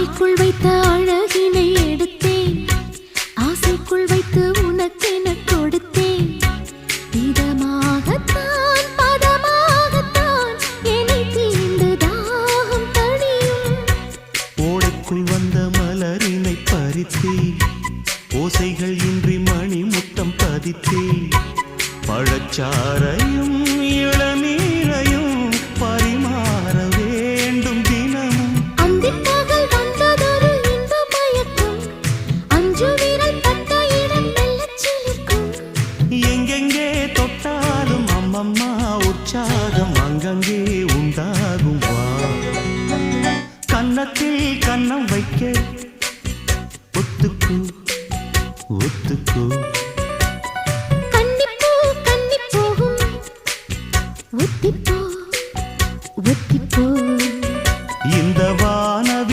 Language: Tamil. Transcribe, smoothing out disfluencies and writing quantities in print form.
ஆடைக்குள் வைத்த அழகினை எடுத்தேன், ஆசைக்குள் வைத்து உனக்கென கொடுத்தேன். இதமாகத்தான் பதமாகத்தான் என்னை தீண்டு தாகம் தணியும். ஓடைக்குள் வந்த மலரினை பறித்தே, ஓசைகள் இன்றி மணி முத்தம் பதித்தே. பழச்சாரையும் இளநீரையும் பரிமாற வேண்டும் தினமும். அந்திப்பகல் வந்ததொரு இன்ப மயக்கம், அஞ்சு விரல் பட்ட இடம் மெல்லச் சிலிர்க்கும். எங்கெங்கே தொட்டாலும் அம்மம்மா உற்சாகம் அங்கங்கே உண்டாகும். வா கன்னத்தில் கன்னம் வைக்க ஒத்துக்கு ஒத்துக்கு. கன்னிப்பூ கன்னி போகும், ஒத்திப்போ ஒத்திப்போ.